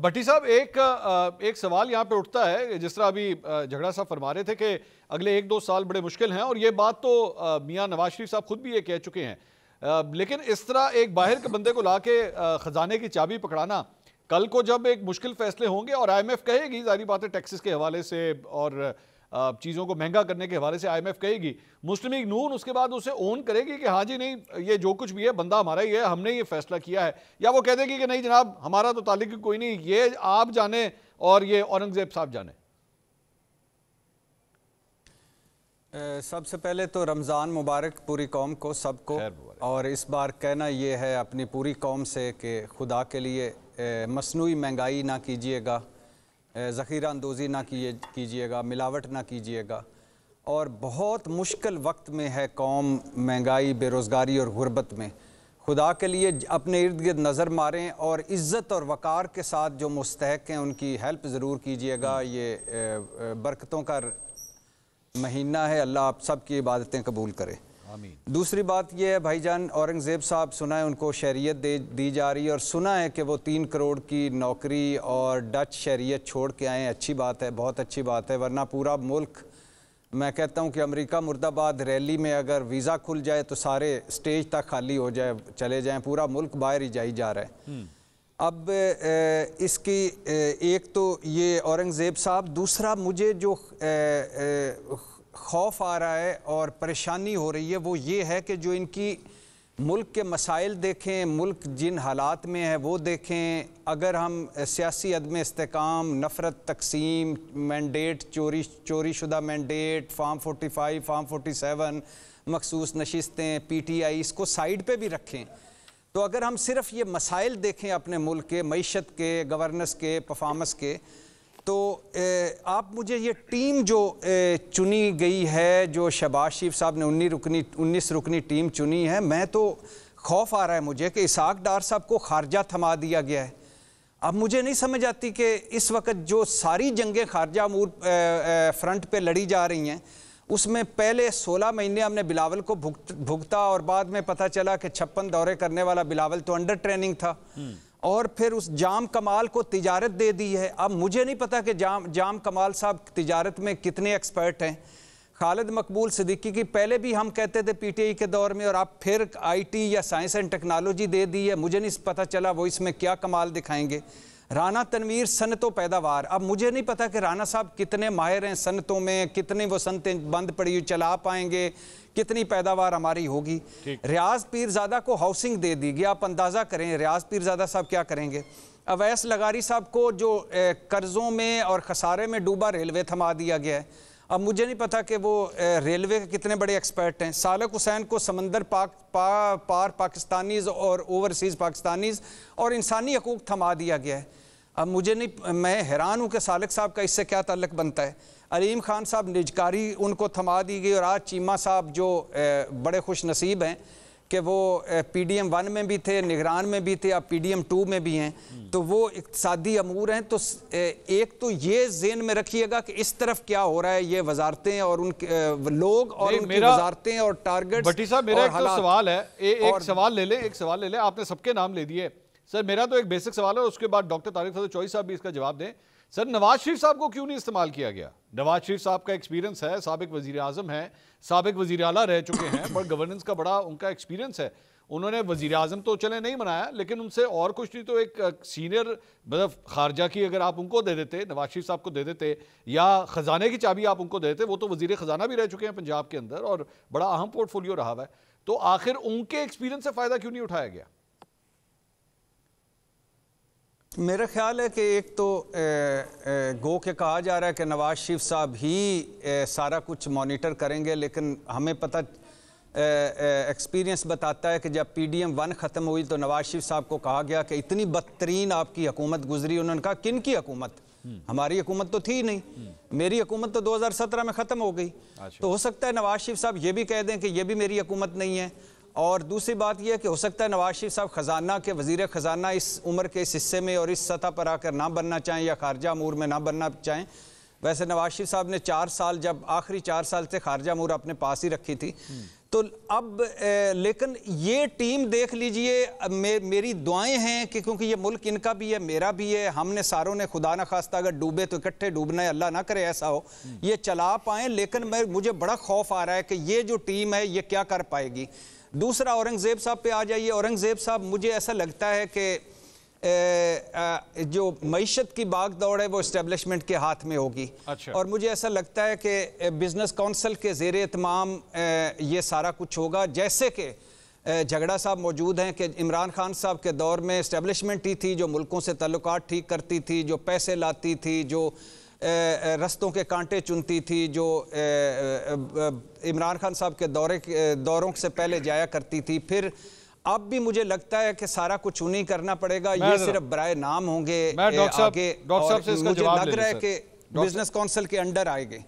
بھٹی صاحب ایک سوال یہاں پہ اٹھتا ہے، جس طرح ابھی جھگڑا صاحب فرما رہے تھے کہ اگلے 1-2 سال بڑے مشکل ہیں، اور یہ بات تو میاں نواز شریف صاحب خود بھی یہ کہہ چکے ہیں، لیکن اس طرح ایک باہر کے بندے کو لا کے خزانے کی چابی پکڑانا، کل کو جب ایک مشکل فیصلے ہوں گے اور آئی ایم ایف کہے گی، ظاہری بات ہے ٹیکسز کے حوالے سے اور چیزوں کو مہنگا کرنے کے حوالے سے آئی ایم ایف کہے گی، مسلم لیگ نون اس کے بعد اسے اون کرے گی کہ ہاں جی نہیں یہ جو کچھ بھی ہے بندہ ہمارا ہی ہے، ہم نے یہ فیصلہ کیا ہے، یا وہ کہہ دے گی کہ نہیں جناب ہمارا تو تعلق ہی کوئی نہیں، یہ آپ جانیں اور یہ اورنگزیب صاحب جانیں؟ سب سے پہلے تو رمضان مبارک پوری قوم کو، سب کو، اور اس بار کہنا یہ ہے اپنی پوری قوم سے کہ خدا کے لیے مصنوعی مہنگائی نہ کیجیے گا، ذخیرہ اندوزی نہ کیجیے گا، ملاوٹ نہ کیجیے گا، اور بہت مشکل وقت میں ہے قوم مہنگائی، بے روزگاری اور غربت میں۔ خدا کے لیے اپنے ارد گرد نظر ماریں اور عزت اور وقار کے ساتھ جو مستحق ہیں ان کی ہیلپ ضرور کیجیے گا۔ یہ برکتوں کا مہینہ ہے، اللہ آپ سب کی عبادتیں قبول کرے۔ دوسری بات یہ ہے بھائی جان، اورنگزیب صاحب سنا ہے ان کو شہریت دی جا رہی ہے، اور سنا ہے کہ وہ 3 کروڑ کی نوکری اور ڈچ شہریت چھوڑ کے آئے ہیں، اچھی بات ہے، بہت اچھی بات ہے، ورنہ پورا ملک، میں کہتا ہوں کہ امریکہ مرد آباد ریلی میں اگر ویزا کھل جائے تو سارے سٹیج تک خالی ہو جائے، چلے جائیں، پورا ملک باہر ہی جا رہا ہے۔ اب اس کی ایک تو یہ اورنگزیب صاحب، دوسرا مجھے جو خوف آ رہا ہے اور پریشانی ہو رہی ہے وہ یہ ہے کہ جو ان کی ملک کے مسائل دیکھیں، ملک جن حالات میں ہے وہ دیکھیں، اگر ہم سیاسی عدم استحکام، نفرت، تقسیم، مینڈیٹ، چوری شدہ مینڈیٹ، فارم 45، فارم 47، مخصوص نشستیں، پی ٹی آئی، اس کو سائیڈ پہ بھی رکھیں، تو اگر ہم صرف یہ مسائل دیکھیں اپنے ملک کے، معیشت کے، گورننس کے، پرفارمنس کے، تو آپ مجھے یہ ٹیم جو چنی گئی ہے، جو شہباز شریف صاحب نے 19 رکنی ٹیم چنی ہے، میں تو خوف آ رہا ہے مجھے کہ اسحاق ڈار صاحب کو خارجہ تھما دیا گیا ہے۔ اب مجھے نہیں سمجھ آتی کہ اس وقت جو ساری جنگیں خارجہ امور فرنٹ پہ لڑی جا رہی ہیں، اس میں پہلے 16 مہینے ہم نے بلاول کو بھگتا، اور بعد میں پتہ چلا کہ 56 دورے کرنے والا بلاول تو انڈر ٹریننگ تھا، اور پھر اس جام کمال کو تجارت دے دی ہے۔ اب مجھے نہیں پتا کہ جام کمال صاحب تجارت میں کتنے ایکسپرٹ ہیں۔ خالد مقبول صدیقی کی پہلے بھی ہم کہتے تھے پی ٹی آئی کے دور میں، اور اب پھر آئی ٹی یا سائنس اینڈ ٹیکنالوجی دے دی ہے، مجھے نہیں پتا چلا وہ اس میں کیا کمال دکھائیں گے۔ رانا تنویر صنعت و پیداوار، اب مجھے نہیں پتا کہ رانا صاحب کتنے ماہر ہیں صنعتوں میں، کتنی وہ صنعتیں بند پڑی ہوئی چلا پائیں گے، کتنی پیداوار ہماری ہوگی۔ ریاض پیرزادہ کو ہاؤسنگ دے دی گیا، آپ اندازہ کریں ریاض پیرزادہ صاحب کیا کریں گے۔ اویس لغاری صاحب کو جو قرضوں میں اور خسارے میں ڈوبا ریلوے تھما دیا گیا ہے، اب مجھے نہیں پتا کہ وہ ریلوے کے کتنے بڑے ایکسپرٹ ہیں۔ سالک حسین کو سمندر پار پاکستانیز اور اوورسیز پاکستانیز اور انسانی حقوق تھما دیا گیا ہے۔ اب مجھے نہیں، میں حیران ہوں کہ سالک صاحب کا اس سے کیا تعلق بنتا ہے۔ علیم خان صاحب نجکاری ان کو تھما دی گئی، اور آج چیمہ صاحب جو بڑے خوش نصیب ہیں کہ وہ پی ڈی ایم 1 میں بھی تھے، نگران میں بھی تھے، اب پی ڈی ایم 2 میں بھی ہیں، تو وہ اقتصادی امور ہیں۔ تو ایک تو یہ ذہن میں رکھیے گا کہ اس طرف کیا ہو رہا ہے، یہ وزارتیں اور ان کے لوگ اور ان کی وزارتیں اور ٹارگٹس۔ بھٹی صاحب میرا ایک تو سوال ہے، ایک سوال لے لیں، آپ نے سب کے نام لے دیے سر، میرا تو ایک بیسک سوال ہے، اس کے بعد ڈاکٹر طارق فضل چوہی صاحب بھی اس کا جواب دیں۔ سر نواز شریف صاحب کو کیوں نہیں استعمال کیا گیا؟ نواز شریف صاحب کا ایکسپیرینس ہے، سابق وزیر اعظم ہیں، سابق وزیر اعلیٰ رہ چکے ہیں، بٹ گورننس کا بڑا ان کا ایکسپیرینس ہے، انہوں نے وزیر اعظم تو چلے نہیں بنایا، لیکن ان سے اور کچھ نہیں تو ایک سینئر مطلب خارجہ کی اگر آپ ان کو دے دیتے، نواز شریف صاحب کو دے دیتے، یا خزانے کی چابی آپ ان کو دے دیتے، وہ تو وزیر خزانہ بھی رہ چکے ہیں پنجاب کے اندر اور بڑا اہم پورٹ فولیو رہا ہوا ہے، تو آخر ان کے ایکسپیرینس سے فائدہ کیوں نہیں اٹھایا گیا؟ میرا خیال ہے کہ ایک تو گو کہ کہا جا رہا ہے کہ نواز شریف صاحب ہی سارا کچھ مانیٹر کریں گے، لیکن ہمیں پتہ ایکسپیرینس بتاتا ہے کہ جب پی ڈی ایم 1 ختم ہوئی تو نواز شریف صاحب کو کہا گیا کہ اتنی بدترین آپ کی حکومت گزری، انہوں نے کہا کن کی حکومت؟ ہماری حکومت تو تھی نہیں، میری حکومت تو 2017 میں ختم ہو گئی، تو ہو سکتا ہے نواز شریف صاحب یہ بھی کہہ دیں کہ یہ بھی میری حکومت نہیں ہے۔ اور دوسری بات یہ ہے کہ ہو سکتا ہے نواز شریف صاحب خزانہ کے وزیر خزانہ اس عمر کے اس حصے میں اور اس سطح پر آ کر نہ بننا چاہیں، یا خارجہ امور میں نہ بننا چاہیں۔ ویسے نواز شریف صاحب نے 4 سال، جب آخری 4 سال سے خارجہ امور اپنے پاس ہی رکھی تھی، تو اب لیکن یہ ٹیم دیکھ لیجئے، میری دعائیں ہیں کہ کیونکہ یہ ملک ان کا بھی ہے، میرا بھی ہے، ہم نے ساروں نے خدا نہ خواستہ اگر ڈوبے تو اکٹھے ڈوبنا ہے، اللہ نہ کرے ایسا ہو، یہ چلا پائیں، لیکن مجھے بڑا خوف آ رہا ہے کہ یہ جو ٹیم ہے یہ کیا کر پائے گی۔ دوسرا اورنگزیب صاحب پہ آ جائیے۔ اورنگزیب صاحب مجھے ایسا لگتا ہے کہ جو معیشت کی باغ دوڑ ہے وہ اسٹیبلشمنٹ کے ہاتھ میں ہوگی، اور مجھے ایسا لگتا ہے کہ بزنس کونسل کے زیر اہتمام یہ سارا کچھ ہوگا، جیسے کہ جھگڑا صاحب موجود ہیں کہ عمران خان صاحب کے دور میں اسٹیبلشمنٹ ہی تھی جو ملکوں سے تعلقات ٹھیک کرتی تھی، جو پیسے لاتی تھی، جو رستوں کے کانٹے چنتی تھی، جو عمران خان صاحب کے دوروں سے پہلے جایا کرتی تھی۔ پھر اب بھی مجھے لگتا ہے کہ سارا کچھ انہیں کرنا پڑے گا، یہ صرف برائے نام ہوں گے آگے، اور مجھے لگ رہا ہے کہ بزنس کونسل کے انڈر آئے گے۔